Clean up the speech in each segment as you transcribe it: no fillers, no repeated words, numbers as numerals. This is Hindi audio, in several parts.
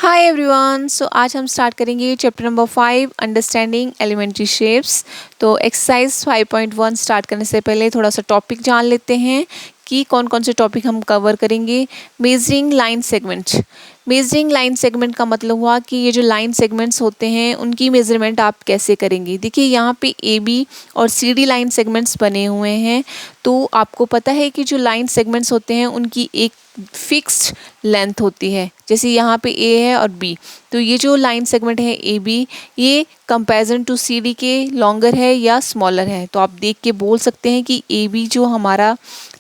Hi everyone. सो आज हम स्टार्ट करेंगे chapter number 5 understanding elementary shapes. तो एक्सरसाइज 5.1 स्टार्ट करने से पहले थोड़ा सा टॉपिक जान लेते हैं कि कौन कौन से टॉपिक हम कवर करेंगे। Measuring line segment. Measuring line segment का मतलब हुआ कि ये जो लाइन सेगमेंट्स होते हैं उनकी मेजरमेंट आप कैसे करेंगे। देखिए यहाँ पे ए बी और सी डी लाइन सेगमेंट्स बने हुए हैं। तो आपको पता है कि जो लाइन सेगमेंट्स होते हैं उनकी एक फिक्स्ड लेंथ होती है। जैसे यहाँ पे ए है और बी, तो ये जो लाइन सेगमेंट है ए बी, ये कंपैरिजन टू सी डी के लॉन्गर है या स्मॉलर है। तो आप देख के बोल सकते हैं कि ए बी जो हमारा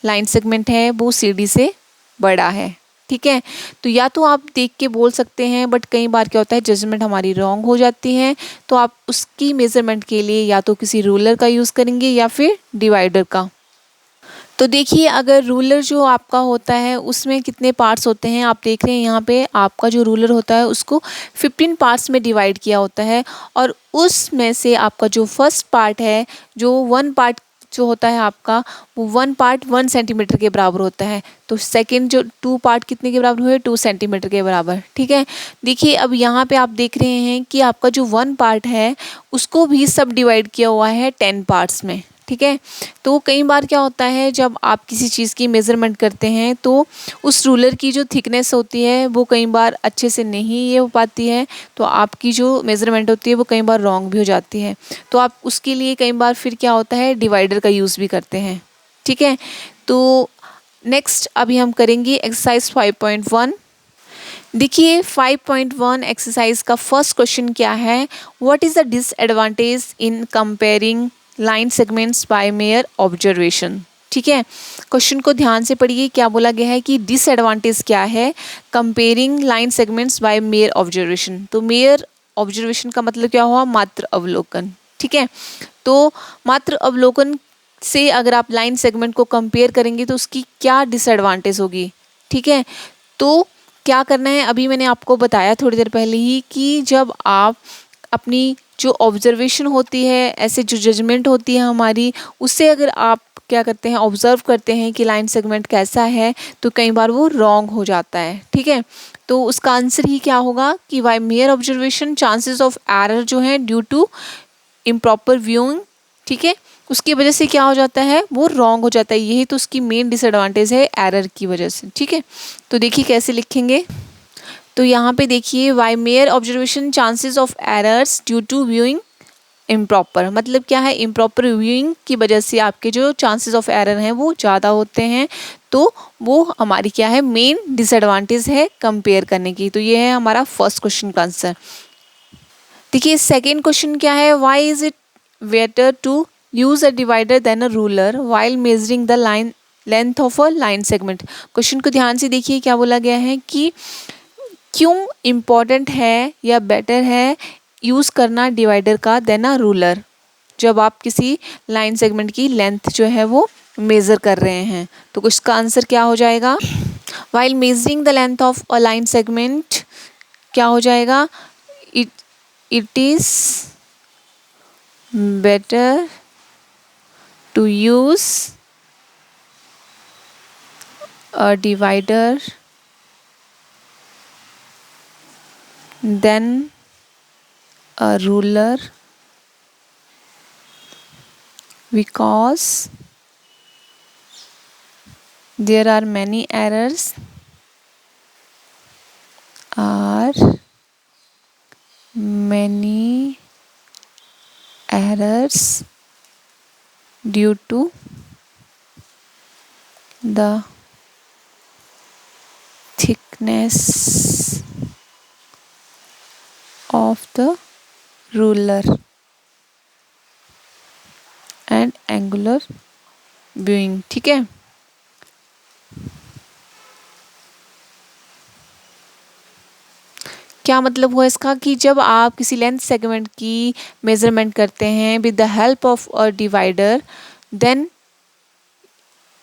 लाइन सेगमेंट है वो सी डी से बड़ा है। ठीक है, तो या तो आप देख के बोल सकते हैं, बट कई बार क्या होता है जजमेंट हमारी रॉन्ग हो जाती है। तो आप उसकी मेजरमेंट के लिए या तो किसी रूलर का यूज़ करेंगे या फिर डिवाइडर का। तो देखिए, अगर रूलर जो आपका होता है उसमें कितने पार्ट्स होते हैं आप देख रहे हैं। यहाँ पे आपका जो रूलर होता है उसको 15 पार्ट्स में डिवाइड किया होता है, और उसमें से आपका जो फर्स्ट पार्ट है, जो 1 पार्ट जो होता है आपका, वो 1 पार्ट 1 सेंटीमीटर के बराबर होता है। तो सेकंड जो 2 पार्ट कितने के बराबर हुए, 2 सेंटीमीटर के बराबर। ठीक है, देखिए अब यहाँ पे आप देख रहे हैं कि आपका जो 1 पार्ट है उसको भी सब डिवाइड किया हुआ है 10 पार्ट्स में। ठीक है, तो कई बार क्या होता है जब आप किसी चीज़ की मेज़रमेंट करते हैं तो उस रूलर की जो थिकनेस होती है वो कई बार अच्छे से नहीं ये हो पाती है, तो आपकी जो मेज़रमेंट होती है वो कई बार रॉन्ग भी हो जाती है। तो आप उसके लिए कई बार फिर क्या होता है डिवाइडर का यूज़ भी करते हैं। ठीक है, तो नेक्स्ट अभी हम करेंगे एक्सरसाइज 5.1। देखिए 5.1 एक्सरसाइज का फर्स्ट क्वेश्चन क्या है, what is the disadvantage in comparing line segments by mere observation. ठीक है, क्वेश्चन को ध्यान से पढ़िए। क्या बोला गया है कि डिसएडवांटेज क्या है comparing line segments by mere observation. तो मेयर ऑब्जर्वेशन का मतलब क्या हुआ, मात्र अवलोकन। ठीक है, तो मात्र अवलोकन से अगर आप लाइन सेगमेंट को कंपेयर करेंगे तो उसकी क्या डिसएडवांटेज होगी। ठीक है, तो क्या करना है, अभी मैंने आपको बताया थोड़ी देर पहले ही कि जब आप अपनी जो ऑब्जर्वेशन होती है, ऐसे जो जजमेंट होती है हमारी, उससे अगर आप क्या करते हैं ऑब्जर्व करते हैं कि लाइन सेगमेंट कैसा है, तो कई बार वो रॉन्ग हो जाता है। ठीक है, तो उसका आंसर ही क्या होगा कि by mere observation chances of error जो है ड्यू टू इम्प्रॉपर व्यूइंग, ठीक है, उसकी वजह से क्या हो जाता है वो रॉन्ग हो जाता है। यही तो उसकी मेन डिसएडवांटेज है एरर की वजह से। ठीक है, तो देखिए कैसे लिखेंगे। तो यहाँ पे देखिए why mere observation chances of errors due to viewing improper, मतलब क्या है, इम्प्रॉपर व्यूइंग की वजह से आपके जो चांसेस ऑफ एरर हैं वो ज़्यादा होते हैं। तो वो हमारी क्या है मेन डिसएडवांटेज है कंपेयर करने की। तो ये है हमारा फर्स्ट क्वेश्चन का आंसर। देखिए सेकेंड क्वेश्चन क्या है, why is it better to use a divider than a ruler while measuring the line length of a line segment. Question को ध्यान से देखिए, क्या बोला गया है कि क्यों इम्पॉर्टेंट है या बेटर है यूज़ करना डिवाइडर का देन अ रूलर जब आप किसी लाइन सेगमेंट की लेंथ जो है वो मेज़र कर रहे हैं। तो उसका आंसर क्या हो जाएगा, while measuring the length of a line segment क्या हो जाएगा, it is better to use a divider then a ruler because there are many errors due to the thickness of the ruler and angular viewing। ठीक है, क्या मतलब हुआ इसका कि जब आप किसी लेंथ सेगमेंट की मेजरमेंट करते हैं with the help of a divider than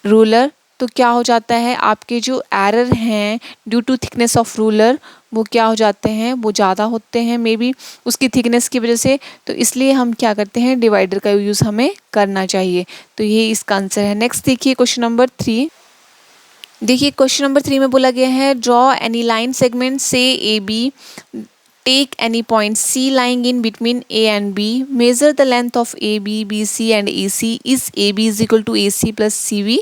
ruler, तो क्या हो जाता है आपके जो एरर हैं due to thickness of ruler वो क्या हो जाते हैं, वो ज़्यादा होते हैं मे बी उसकी थिकनेस की वजह से। तो इसलिए हम क्या करते हैं डिवाइडर का यूज़ हमें करना चाहिए। तो ये इसका आंसर है। नेक्स्ट देखिए क्वेश्चन नंबर 3। देखिए क्वेश्चन नंबर 3 में बोला गया है draw any line segment say A B, take any point C lying in between A and B, measure the length of A B, B C and A C, is A B is equal to A C plus C B.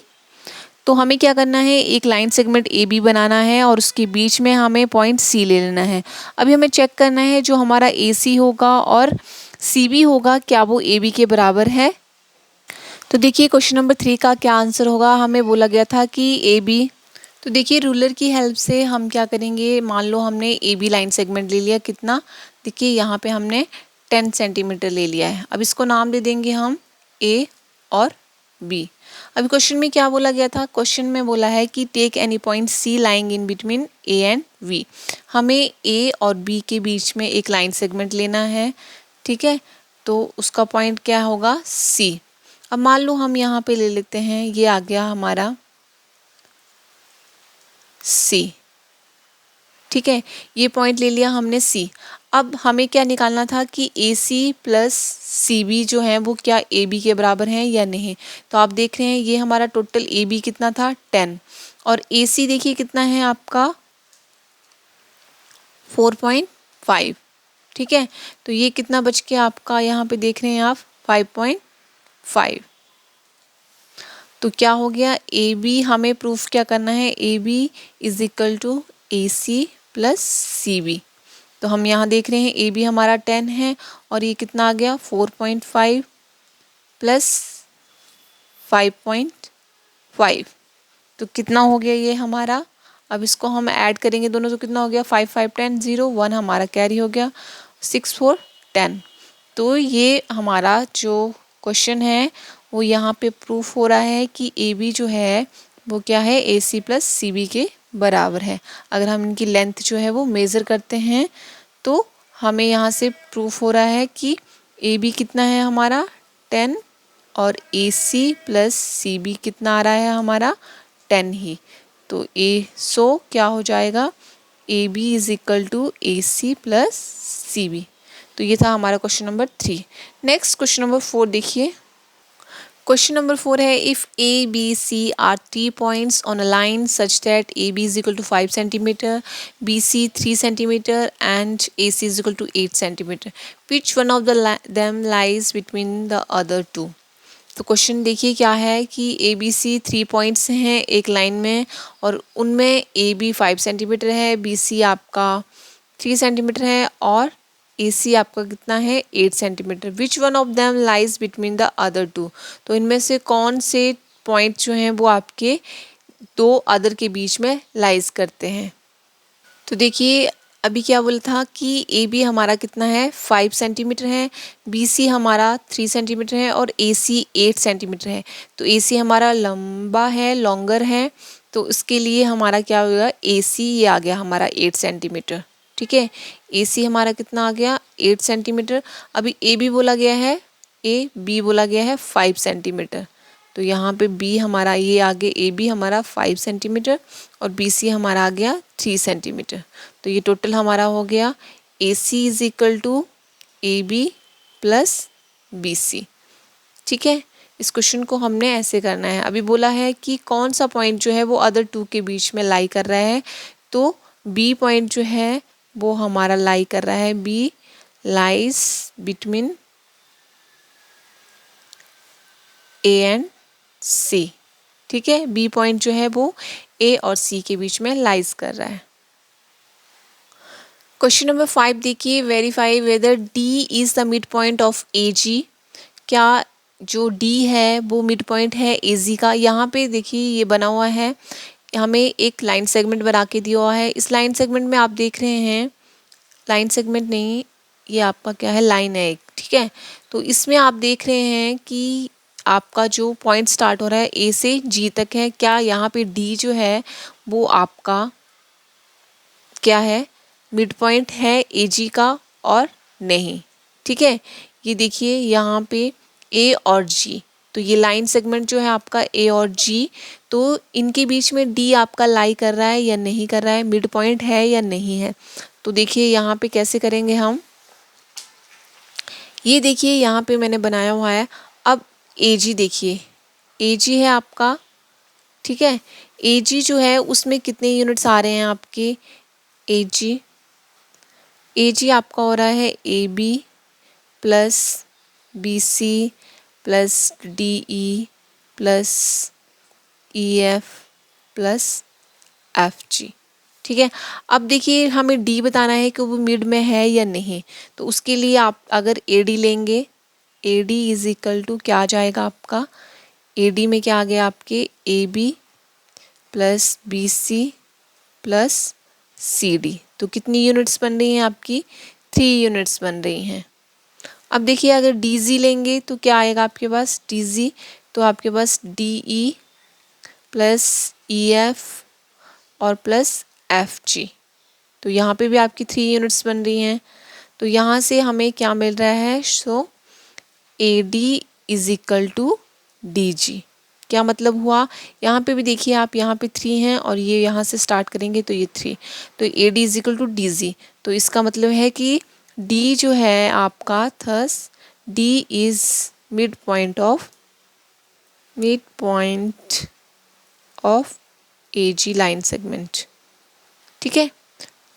तो हमें क्या करना है, एक लाइन सेगमेंट ए बी बनाना है और उसके बीच में हमें पॉइंट सी ले लेना है। अभी हमें चेक करना है जो हमारा ए सी होगा और सी बी होगा क्या वो ए बी के बराबर है। तो देखिए क्वेश्चन नंबर 3 का क्या आंसर होगा, हमें बोला गया था कि ए बी। तो देखिए रूलर की हेल्प से हम क्या करेंगे, मान लो हमने ए बी लाइन सेगमेंट ले लिया, कितना, देखिए यहाँ पे हमने 10 सेंटीमीटर ले लिया है। अब इसको नाम दे देंगे हम ए और बी। अभी क्वेश्चन में क्या बोला गया था, क्वेश्चन में बोला है कि take any point C lying in between A and V. हमें ए और बी के बीच में एक लाइन सेगमेंट लेना है, ठीक है। तो उसका पॉइंट क्या होगा, सी। अब मान लो हम यहाँ पे ले लेते हैं, ये आ गया हमारा सी, ठीक है, ये पॉइंट ले लिया हमने सी। अब हमें क्या निकालना था कि ए सी प्लस सी बी जो है वो क्या ए बी के बराबर हैं या नहीं। तो आप देख रहे हैं ये हमारा टोटल ए बी कितना था 10 और ए सी देखिए कितना है आपका 4.5, ठीक है। तो ये कितना बच के आपका यहाँ पे देख रहे हैं आप 5.5। तो क्या हो गया, ए बी हमें प्रूफ क्या करना है, A B is equal to A C plus C B. तो हम यहाँ देख रहे हैं ए बी हमारा 10 है और ये कितना आ गया 4.5 प्लस 5.5। तो कितना हो गया ये हमारा, अब इसको हम ऐड करेंगे दोनों, तो कितना हो गया 5 5 10 0 1 हमारा कैरी हो गया 6 4 10। तो ये हमारा जो क्वेश्चन है वो यहाँ पे प्रूफ हो रहा है कि ए बी जो है वो क्या है ए सी प्लस सी बी के बराबर है। अगर हम इनकी लेंथ जो है वो मेज़र करते हैं तो हमें यहाँ से प्रूफ हो रहा है कि ए बी कितना है हमारा 10 और ए सी प्लस सी बी कितना आ रहा है हमारा 10 ही। तो सो क्या हो जाएगा, A B is equal to A C plus C B. तो ये था हमारा question number 3। Next question number 4 देखिए। क्वेश्चन नंबर 4 है if A B C are 3 points on a line such that A B is equal to 5 centimetre, B C 3 centimetre and A C is equal to 8 centimetre, which one of them lies between the other two. तो क्वेश्चन देखिए क्या है कि ए बी सी 3 पॉइंट्स हैं एक लाइन में और उनमें ए बी 5 सेंटीमीटर है, बी सी आपका 3 सेंटीमीटर है और ए सी आपका कितना है 8 centimetre. Which one of them lies between the other two. तो इनमें से कौन से पॉइंट जो हैं वो आपके दो अदर के बीच में लाइज करते हैं। तो देखिए अभी क्या बोला था कि ए बी हमारा कितना है 5 सेंटीमीटर है, बी सी हमारा 3 सेंटीमीटर है और ए सी 8 सेंटीमीटर है। तो ए सी हमारा लंबा है, लॉन्गर है, तो इसके लिए हमारा क्या होगा ए सी ये आ गया हमारा 8 सेंटीमीटर, ठीक है। ए सी हमारा कितना आ गया 8 सेंटीमीटर। अभी ए बी बोला गया है, ए बी बोला गया है 5 सेंटीमीटर। तो यहाँ पे बी हमारा ये आगे ए बी हमारा 5 सेंटीमीटर और बी सी हमारा आ गया 3 सेंटीमीटर। तो ये टोटल हमारा हो गया A C is equal to A B plus B C, ठीक है। इस क्वेश्चन को हमने ऐसे करना है। अभी बोला है कि कौन सा पॉइंट जो है वो अदर टू के बीच में लाई कर रहा है, तो बी पॉइंट जो है वो हमारा लाई कर रहा है, B lies between A and C, ठीक है। बी पॉइंट जो है वो ए और सी के बीच में लाइज कर रहा है। क्वेश्चन नंबर 5 देखिए, verify whether D is the mid point of A G. क्या जो डी है वो मिड पॉइंट है ए जी का। यहाँ पे देखिए ये बना हुआ है, हमें एक लाइन सेगमेंट बना के दिया हुआ है। इस लाइन सेगमेंट में आप देख रहे हैं, लाइन सेगमेंट नहीं ये आपका क्या है लाइन है एक, ठीक है। तो इसमें आप देख रहे हैं कि आपका जो पॉइंट स्टार्ट हो रहा है ए से जी तक है। क्या यहाँ पे डी जो है वो आपका क्या है मिड पॉइंट है ए जी का और नहीं, ठीक है। ये देखिए यहाँ पे ए और जी, तो ये लाइन सेगमेंट जो है आपका ए और जी, तो इनके बीच में डी आपका लाई कर रहा है या नहीं कर रहा है, मिड पॉइंट है या नहीं है। तो देखिए यहाँ पे कैसे करेंगे हम, ये देखिए यहाँ पे मैंने बनाया हुआ है। अब ए जी देखिए, ए जी है आपका, ठीक है। AG जो है उसमें कितने यूनिट्स आ रहे हैं आपके? AG आपका हो रहा है AB plus BC plus DE plus EF plus FG। ठीक है, अब देखिए हमें डी बताना है कि वो मिड में है या नहीं। तो उसके लिए आप अगर AD लेंगे, AD इज इक्वल टू क्या आ जाएगा आपका? AD में क्या आ गया आपके? AB plus BC plus CD। तो कितनी यूनिट्स बन रही हैं आपकी? 3 यूनिट्स बन रही हैं। अब देखिए अगर DG लेंगे तो क्या आएगा आपके पास? DG तो आपके पास DE प्लस EF और प्लस FG। तो यहाँ पे भी आपकी 3 यूनिट्स बन रही हैं। तो यहाँ से हमें क्या मिल रहा है? So AD is equal to DG। क्या मतलब हुआ? यहाँ पे भी देखिए आप, यहाँ पे 3 हैं और ये यहाँ से स्टार्ट करेंगे तो ये 3, तो AD is equal to DG। तो इसका मतलब है कि D जो है आपका, thus D is mid point of AG line segment. ठीक है,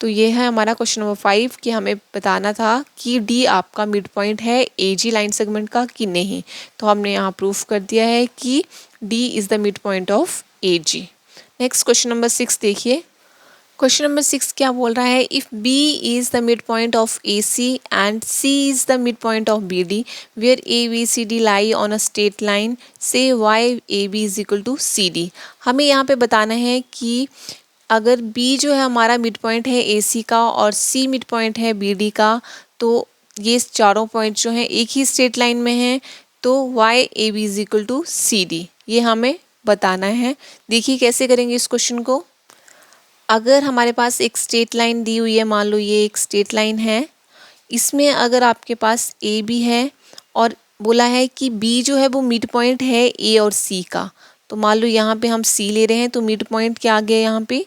तो ये है हमारा क्वेश्चन नंबर 5 कि हमें बताना था कि डी आपका मिड पॉइंट है AG लाइन सेगमेंट का कि नहीं। तो हमने यहाँ प्रूफ कर दिया है कि D is the mid point of AG। Next question number 6 देखिए। क्वेश्चन नंबर 6 क्या बोल रहा है? If B is the mid point of AC and C is the mid point of BD where ABCD lie on a straight line से why AB is equal to CD। हमें यहाँ पे बताना है कि अगर B जो है हमारा मिड पॉइंट है AC का और C मिड पॉइंट है BD का, तो ये चारों पॉइंट जो हैं एक ही स्ट्रेट लाइन में हैं, तो why AB is equal to CD ये हमें बताना है। देखिए कैसे करेंगे इस क्वेश्चन को। अगर हमारे पास एक स्ट्रेट लाइन दी हुई है, मान लो ये एक स्ट्रेट लाइन है, इसमें अगर आपके पास AB है और बोला है कि B जो है वो मिड पॉइंट है A और C का, तो मान लो यहाँ पे हम C ले रहे हैं तो मिड पॉइंट क्या आ गया यहाँ पे?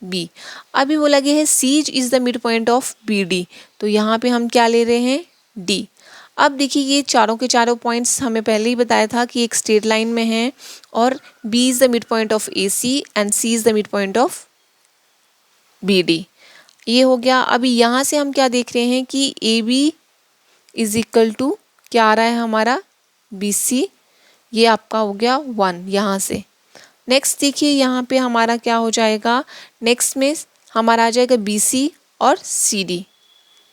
B। अभी बोला गया है C is the mid point of BD, तो यहाँ पे हम क्या ले रहे हैं? D। अब देखिए ये चारों के चारों पॉइंट्स हमें पहले ही बताया था कि एक स्ट्रेट लाइन में है और B is the mid point of AC and C is the mid point of BD। ये हो गया। अभी यहाँ से हम क्या देख रहे हैं कि AB इज इक्वल टू क्या आ रहा है हमारा? BC। ये आपका हो गया 1 यहाँ से। नेक्स्ट देखिए यहाँ पे हमारा क्या हो जाएगा? नेक्स्ट में हमारा आ जाएगा BC और CD।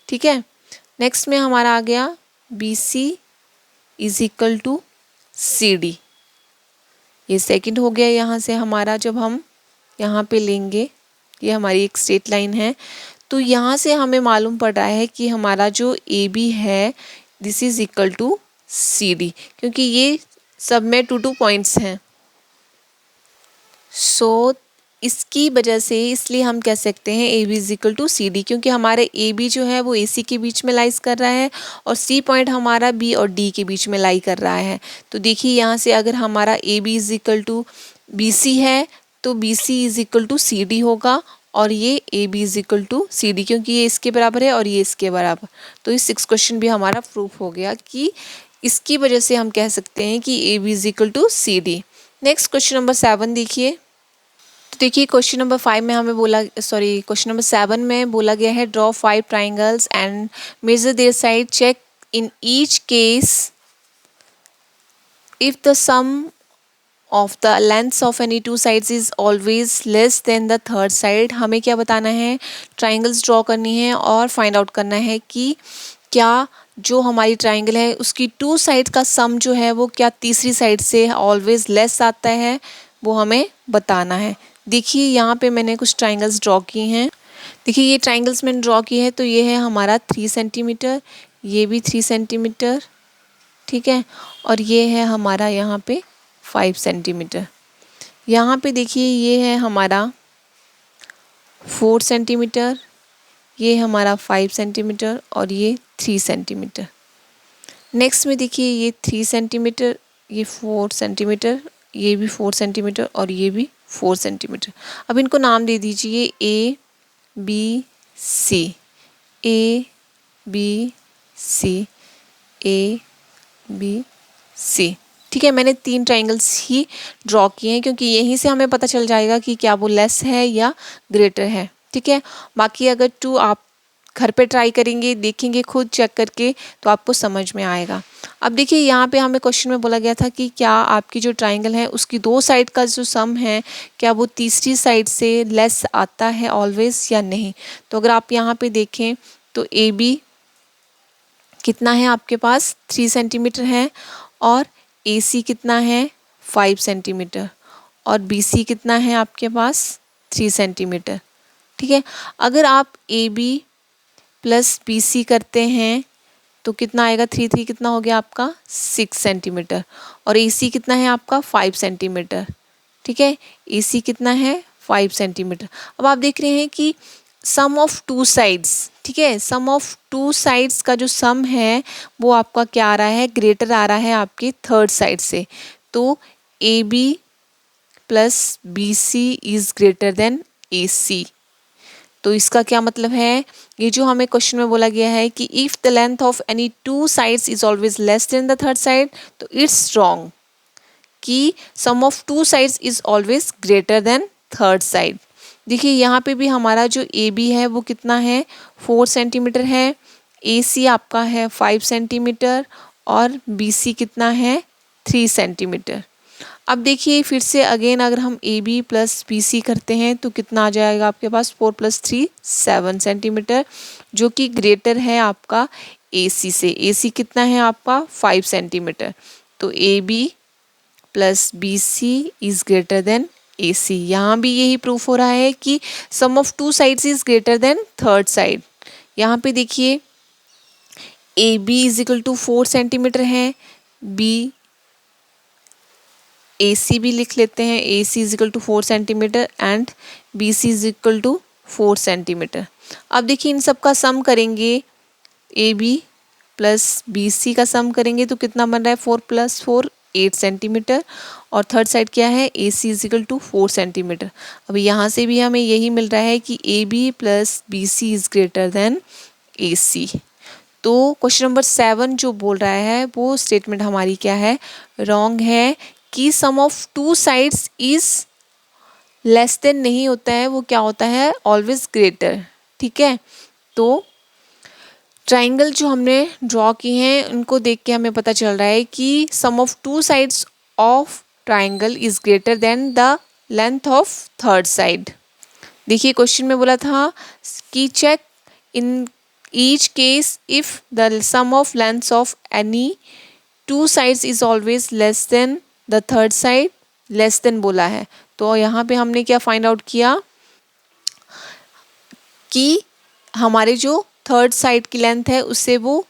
ठीक है, नेक्स्ट में हमारा आ गया BC is equal to CD। ये सेकंड हो गया यहाँ से हमारा। जब हम यहाँ पे लेंगे, ये हमारी एक स्ट्रेट लाइन है, तो यहाँ से हमें मालूम पड़ रहा है कि हमारा जो AB है this is equal to CD, क्योंकि ये सब में 2 पॉइंट्स हैं। सो इसकी वजह से इसलिए हम कह सकते हैं AB is equal to CD, क्योंकि हमारे AB जो है वो AC के बीच में लाइज कर रहा है और C पॉइंट हमारा B और D के बीच में लाई कर रहा है। तो देखिए यहाँ से अगर हमारा AB is equal to BC है तो BC is equal to CD होगा और ये AB is equal to CD, क्योंकि ये इसके बराबर है और ये इसके बराबर। तो इस 6 क्वेश्चन भी हमारा प्रूफ हो गया कि इसकी वजह से हम कह सकते हैं कि AB is equal to CD। Next question number 7 देखिए। तो देखिए क्वेश्चन नंबर 5 में हमें क्वेश्चन नंबर 7 में बोला गया है draw 5 triangles and measure their side, check in each case if the sum of the lengths of any 2 sides is always less than the third side. हमें क्या बताना है? ट्राइंगल्स ड्रॉ करनी है और फाइंड आउट करना है कि क्या जो हमारी ट्राइंगल है उसकी 2 साइड का सम जो है वो क्या तीसरी साइड से ऑलवेज लेस आता है, वो हमें बताना है। देखिए यहाँ पे मैंने कुछ ट्राइंगल्स ड्रॉ किए हैं। देखिए ये ट्राइंगल्स मैंने ड्रॉ किए हैं, तो ये है हमारा 3 सेंटीमीटर, ये भी 3 सेंटीमीटर, ठीक है, और ये है हमारा यहाँ पे 5 सेंटीमीटर। यहाँ पे देखिए ये है हमारा 4 सेंटीमीटर, ये हमारा 5 सेंटीमीटर और ये 3 सेंटीमीटर। नेक्स्ट में देखिए ये 3 सेंटीमीटर, ये 4 सेंटीमीटर, ये भी 4 सेंटीमीटर और ये भी 4 सेंटीमीटर। अब इनको नाम दे दीजिए A B C, A B C, A B C। ठीक है, मैंने 3 ट्राइंगल्स ही ड्रॉ किए हैं क्योंकि यहीं से हमें पता चल जाएगा कि क्या वो लेस है या ग्रेटर है। ठीक है, बाकी अगर 2 आप घर पे ट्राई करेंगे, देखेंगे खुद चेक करके, तो आपको समझ में आएगा। अब देखिए यहाँ पे हमें क्वेश्चन में बोला गया था कि क्या आपकी जो ट्राइंगल है उसकी 2 साइड का जो सम है क्या वो तीसरी साइड से लेस आता है ऑलवेज या नहीं। तो अगर आप यहाँ पे देखें तो ए बी कितना है आपके पास 3 सेंटीमीटर है, और ए सी कितना है 5 सेंटीमीटर, और बी सी कितना है आपके पास 3 सेंटीमीटर। ठीक है, अगर आप A B plus B C करते हैं तो कितना आएगा, 3 कितना हो गया आपका 6 सेंटीमीटर, और ए सी कितना है आपका 5 सेंटीमीटर। ठीक है, ए सी कितना है 5 सेंटीमीटर। अब आप देख रहे हैं कि सम ऑफ 2 साइड्स, ठीक है, सम ऑफ 2 साइड्स का जो सम है वो आपका क्या आ रहा है, ग्रेटर आ रहा है आपकी थर्ड साइड से। तो A B plus B C is greater than A C. तो इसका क्या मतलब है, ये जो हमें क्वेश्चन में बोला गया है कि if the length of any 2 sides is always less than the third side, तो इट्स रॉन्ग कि sum of 2 sides is always greater than third side. देखिए यहाँ पे भी हमारा जो ए बी है वो कितना है 4 सेंटीमीटर है, ए सी आपका है 5 सेंटीमीटर, और बी सी कितना है 3 सेंटीमीटर। अब देखिए फिर से अगेन अगर हम A B plus B C करते हैं तो कितना आ जाएगा आपके पास 4 + 3 7 सेंटीमीटर, जो कि ग्रेटर है आपका ए सी से। ए सी कितना है आपका 5 सेंटीमीटर। तो A B plus B C is greater than A C. यहाँ भी यही प्रूफ हो रहा है कि sum of 2 sides is greater than third side. यहाँ पे देखिए A B is equal to 4 centimetre है, बी ए सी भी लिख लेते हैं, A C is equal to 4 centimetre and B C is equal to 4 centimetre. अब देखिए इन सब का सम करेंगे, A B plus B C का सम करेंगे तो कितना बन रहा है 4 + 4 8 सेंटीमीटर, और थर्ड साइड क्या है ए C is equal to 4 centimetre. अब यहाँ से भी हमें यही मिल रहा है कि A B plus B C is greater than A C. तो क्वेश्चन नंबर 7 जो बोल रहा है वो स्टेटमेंट हमारी क्या है, रॉन्ग है कि sum of 2 sides is less than नहीं होता है, वो क्या होता है ऑलवेज ग्रेटर। ठीक है, तो ट्राइंगल जो हमने ड्रॉ किए हैं उनको देख के हमें पता चल रहा है कि sum of 2 sides of triangle is greater than the length of third side. देखिए क्वेश्चन में बोला था कि check in each case if the sum of lengths of any 2 sides is always less than the third side, less than बोला है। तो यहाँ पे हमने क्या फाइंड आउट किया कि हमारे जो थर्ड साइड की लेंथ है उससे वो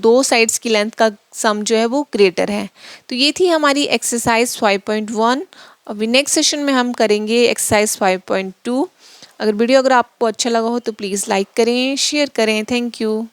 2 साइड्स की लेंथ का सम जो है वो ग्रेटर है। तो ये थी हमारी एक्सरसाइज 5.1। अभी नेक्स्ट सेशन में हम करेंगे एक्सरसाइज 5.2। अगर वीडियो अगर आपको अच्छा लगा हो तो प्लीज़ लाइक करें, शेयर करें। Thank you.